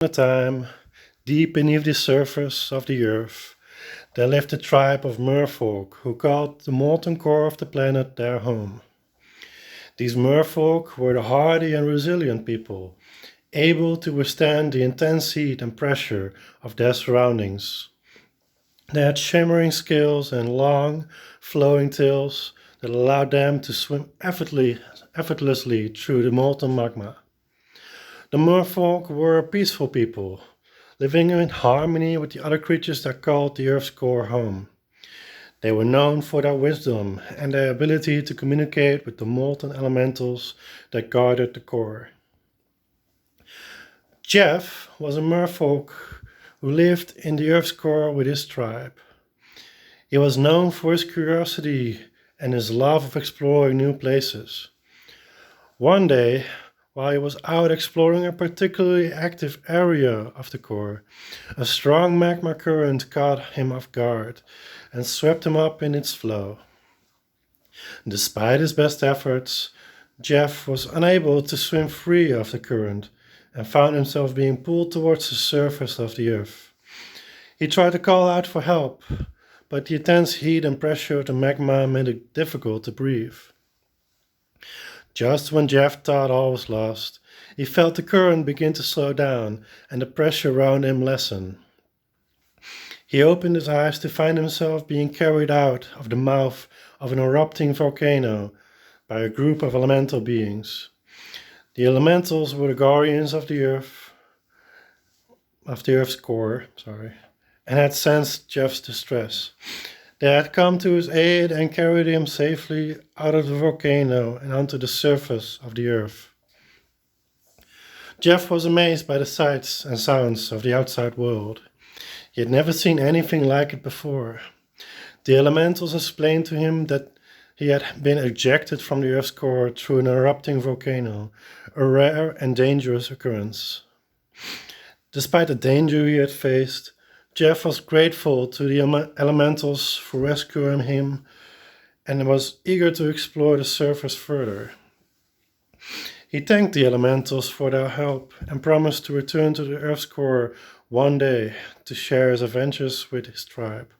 a time, deep beneath the surface of the earth, there lived a tribe of Merfolk who called the molten core of the planet their home. These Merfolk were the hardy and resilient people, able to withstand the intense heat and pressure of their surroundings. They had shimmering scales and long, flowing tails that allowed them to swim effortlessly through the molten magma. The Merfolk were a peaceful people, living in harmony with the other creatures that called the Earth's core home. They were known for their wisdom and their ability to communicate with the molten elementals that guarded the core. Geof was a merfolk who lived in the Earth's core with his tribe. He was known for his curiosity and his love of exploring new places. One day, while he was out exploring a particularly active area of the core, a strong magma current caught him off guard and swept him up in its flow. Despite his best efforts, Geof was unable to swim free of the current and found himself being pulled towards the surface of the earth. He tried to call out for help, but the intense heat and pressure of the magma made it difficult to breathe. Just when Geof thought all was lost, he felt the current begin to slow down and the pressure around him lessen. He opened his eyes to find himself being carried out of the mouth of an erupting volcano by a group of elemental beings. The elementals were the guardians of the Earth's core, and had sensed Geof's distress. They had come to his aid and carried him safely out of the volcano and onto the surface of the earth. Geof was amazed by the sights and sounds of the outside world. He had never seen anything like it before. The elementals explained to him that he had been ejected from the Earth's core through an erupting volcano, a rare and dangerous occurrence. Despite the danger he had faced, Geof was grateful to the elementals for rescuing him and was eager to explore the surface further. He thanked the elementals for their help and promised to return to the Earth's core one day to share his adventures with his tribe.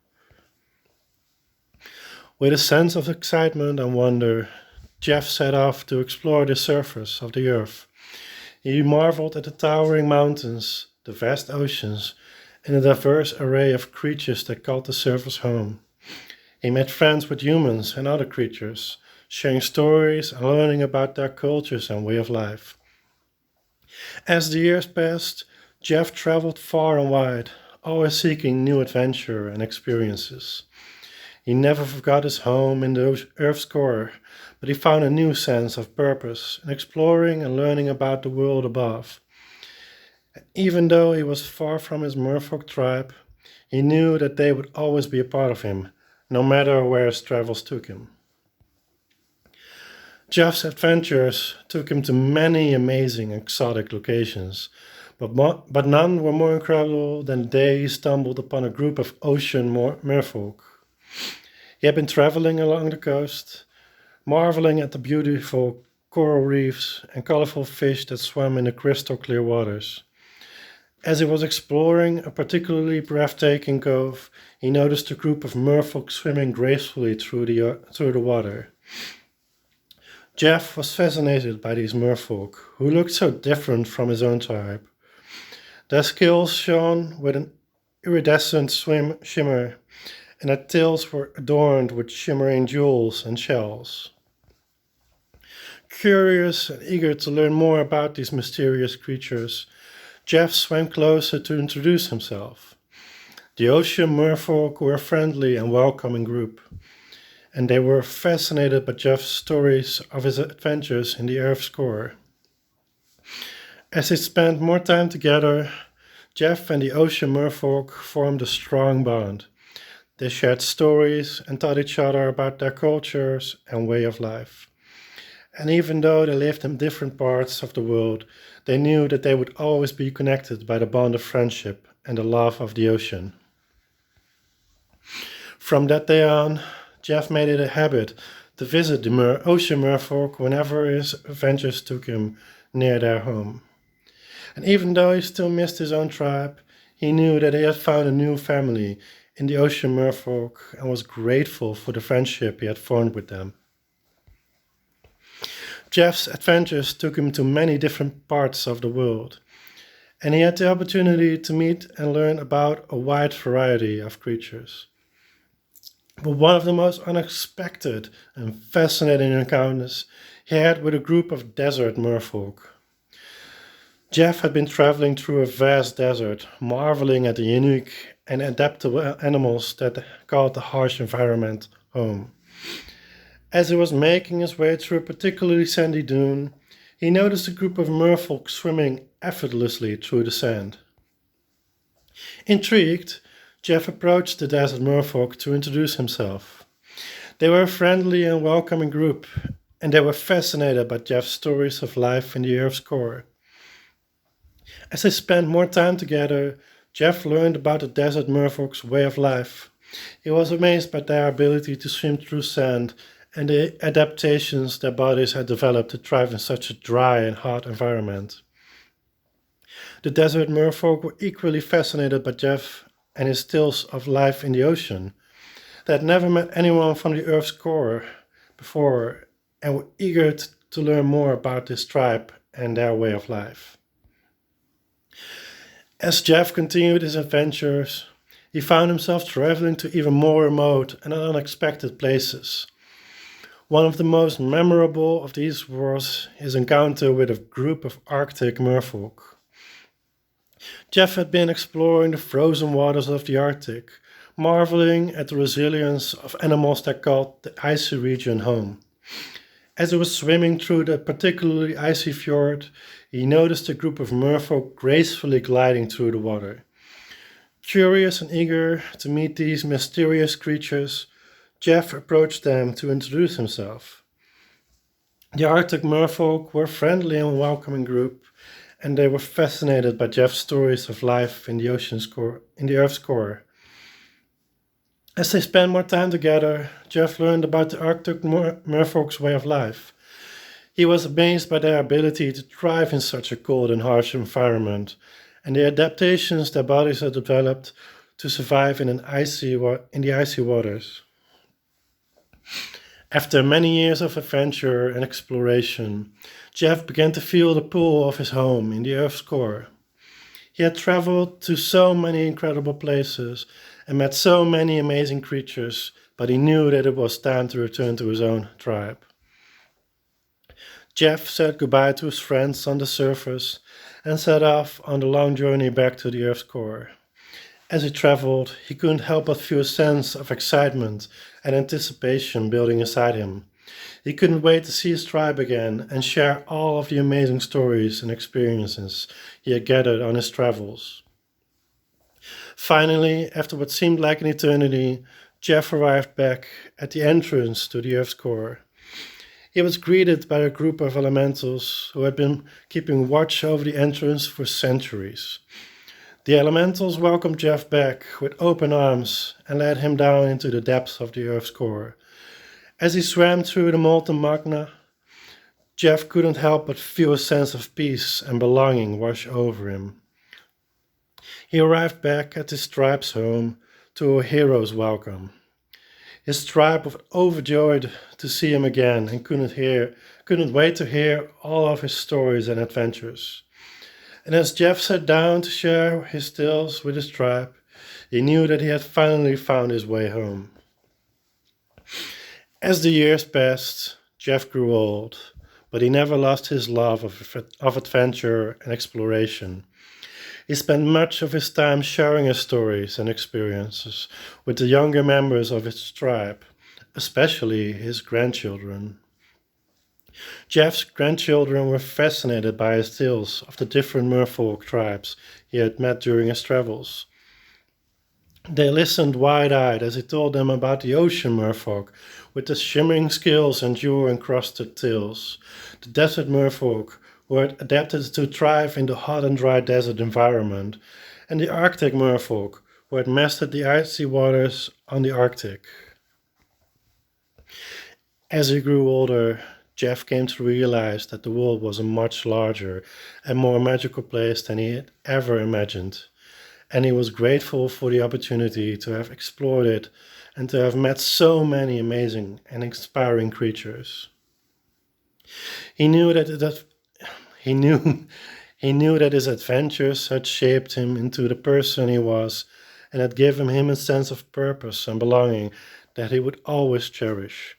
With a sense of excitement and wonder, Geof set off to explore the surface of the Earth. He marveled at the towering mountains, the vast oceans, and the diverse array of creatures that called the surface home. He met friends with humans and other creatures, sharing stories and learning about their cultures and way of life. As the years passed, Geof traveled far and wide, always seeking new adventure and experiences. He never forgot his home in the Earth's core, but he found a new sense of purpose in exploring and learning about the world above. Even though he was far from his Merfolk tribe, he knew that they would always be a part of him, no matter where his travels took him. Geof's adventures took him to many amazing exotic locations, but none were more incredible than the day he stumbled upon a group of ocean merfolk. He had been traveling along the coast, marveling at the beautiful coral reefs and colorful fish that swam in the crystal clear waters. As he was exploring a particularly breathtaking cove, he noticed a group of merfolk swimming gracefully through the water. Geof was fascinated by these merfolk, who looked so different from his own tribe. Their scales shone with an iridescent shimmer, and their tails were adorned with shimmering jewels and shells. Curious and eager to learn more about these mysterious creatures, Geof swam closer to introduce himself. The ocean merfolk were a friendly and welcoming group, and they were fascinated by Geof's stories of his adventures in the Earth's core. As they spent more time together, Geof and the ocean merfolk formed a strong bond. They shared stories and taught each other about their cultures and way of life. And even though they lived in different parts of the world, they knew that they would always be connected by the bond of friendship and the love of the ocean. From that day on, Geof made it a habit to visit the ocean merfolk whenever his adventures took him near their home. And even though he still missed his own tribe, he knew that he had found a new family in the ocean Merfolk and was grateful for the friendship he had formed with them. Geof's adventures took him to many different parts of the world, and he had the opportunity to meet and learn about a wide variety of creatures. But one of the most unexpected and fascinating encounters he had with a group of desert merfolk. Geof had been traveling through a vast desert, marveling at the unique and adaptable animals that called the harsh environment home. As he was making his way through a particularly sandy dune, he noticed a group of merfolk swimming effortlessly through the sand. Intrigued, Geof approached the desert merfolk to introduce himself. They were a friendly and welcoming group, and they were fascinated by Geof's stories of life in the Earth's core. As they spent more time together, Geof learned about the desert merfolk's way of life. He was amazed by their ability to swim through sand and the adaptations their bodies had developed to thrive in such a dry and hot environment. The desert merfolk were equally fascinated by Geof and his tales of life in the ocean. They had never met anyone from the Earth's core before and were eager to learn more about this tribe and their way of life. As Geof continued his adventures, he found himself traveling to even more remote and unexpected places. One of the most memorable of these was his encounter with a group of Arctic merfolk. Geof had been exploring the frozen waters of the Arctic, marveling at the resilience of animals that called the icy region home. As he was swimming through the particularly icy fjord, he noticed a group of merfolk gracefully gliding through the water. Curious and eager to meet these mysterious creatures, Geof approached them to introduce himself. The Arctic merfolk were a friendly and welcoming group, and they were fascinated by Geof's stories of life in the Earth's core. As they spent more time together, Geof learned about the Arctic merfolk's way of life. He was amazed by their ability to thrive in such a cold and harsh environment, and the adaptations their bodies had developed to survive in the icy waters. After many years of adventure and exploration, Geof began to feel the pull of his home in the Earth's core. He had traveled to so many incredible places and met so many amazing creatures, but he knew that it was time to return to his own tribe. Geof said goodbye to his friends on the surface and set off on the long journey back to the Earth's core. As he traveled, he couldn't help but feel a sense of excitement and anticipation building inside him. He couldn't wait to see his tribe again and share all of the amazing stories and experiences he had gathered on his travels. Finally, after what seemed like an eternity, Geof arrived back at the entrance to the Earth's core. He was greeted by a group of elementals who had been keeping watch over the entrance for centuries. The elementals welcomed Geof back with open arms and led him down into the depths of the Earth's core. As he swam through the molten magma, Geof couldn't help but feel a sense of peace and belonging wash over him. He arrived back at his tribe's home to a hero's welcome. His tribe was overjoyed to see him again and couldn't wait to hear all of his stories and adventures. And as Geof sat down to share his tales with his tribe, he knew that he had finally found his way home. As the years passed, Geof grew old, but he never lost his love of adventure and exploration. He spent much of his time sharing his stories and experiences with the younger members of his tribe, especially his grandchildren. Geof's grandchildren were fascinated by his tales of the different merfolk tribes he had met during his travels. They listened wide-eyed as he told them about the ocean merfolk with the shimmering scales and jewel-encrusted tails, the desert merfolk who had adapted to thrive in the hot and dry desert environment, and the Arctic merfolk who had mastered the icy waters on the Arctic. As he grew older, Geof came to realize that the world was a much larger and more magical place than he had ever imagined, and he was grateful for the opportunity to have explored it and to have met so many amazing and inspiring creatures. He knew that he knew he knew that his adventures had shaped him into the person he was and had given him a sense of purpose and belonging that he would always cherish.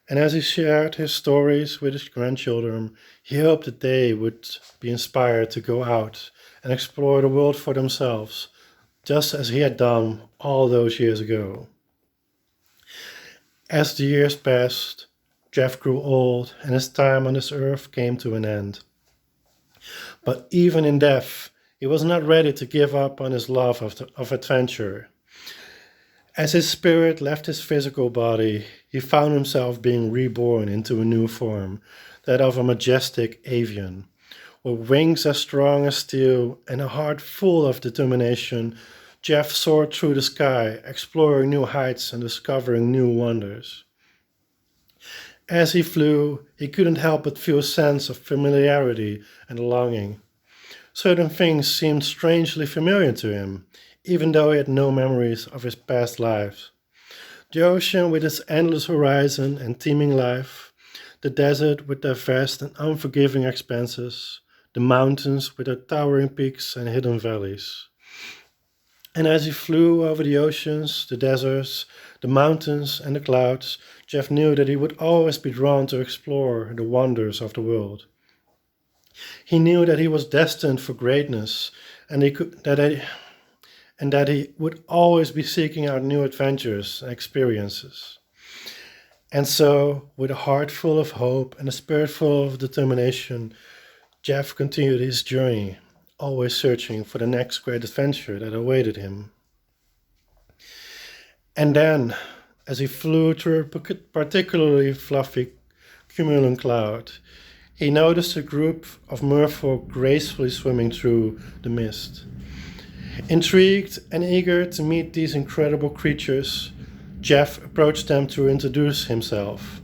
And as he shared his stories with his grandchildren, he hoped that they would be inspired to go out and explore the world for themselves, just as he had done all those years ago. As the years passed, Geoff grew old and his time on this earth came to an end. But even in death, he was not ready to give up on his love of adventure. As his spirit left his physical body, he found himself being reborn into a new form, that of a majestic avian. With wings as strong as steel and a heart full of determination, Geoff soared through the sky, exploring new heights and discovering new wonders. As he flew, he couldn't help but feel a sense of familiarity and longing. Certain things seemed strangely familiar to him, even though he had no memories of his past lives. The ocean with its endless horizon and teeming life, the desert with their vast and unforgiving expanses, the mountains with their towering peaks and hidden valleys. And as he flew over the oceans, the deserts, the mountains, and the clouds, Geoff knew that he would always be drawn to explore the wonders of the world. He knew that he was destined for greatness, and that he would always be seeking out new adventures and experiences. And so, with a heart full of hope and a spirit full of determination, Geoff continued his journey, always searching for the next great adventure that awaited him. And then, as he flew through a particularly fluffy cumulus cloud, he noticed a group of merfolk gracefully swimming through the mist. Intrigued and eager to meet these incredible creatures, Geoff approached them to introduce himself.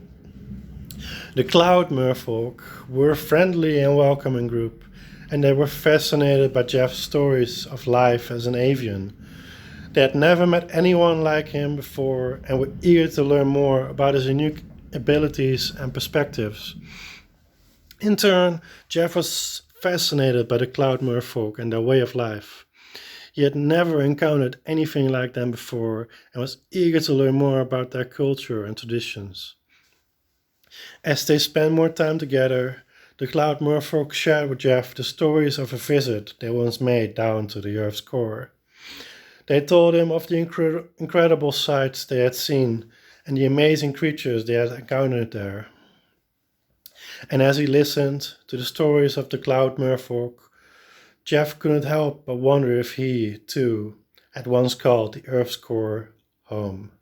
The Cloud Merfolk were a friendly and welcoming group, and they were fascinated by Geoff's stories of life as an avian. They had never met anyone like him before and were eager to learn more about his unique abilities and perspectives. In turn, Geoff was fascinated by the Cloud Merfolk and their way of life. He had never encountered anything like them before and was eager to learn more about their culture and traditions. As they spent more time together, the Cloud Merfolk shared with Geoff the stories of a visit they once made down to the Earth's core. They told him of the incredible sights they had seen and the amazing creatures they had encountered there. And as he listened to the stories of the Cloud Merfolk, Geoff couldn't help but wonder if he, too, had once called the Earth's core home.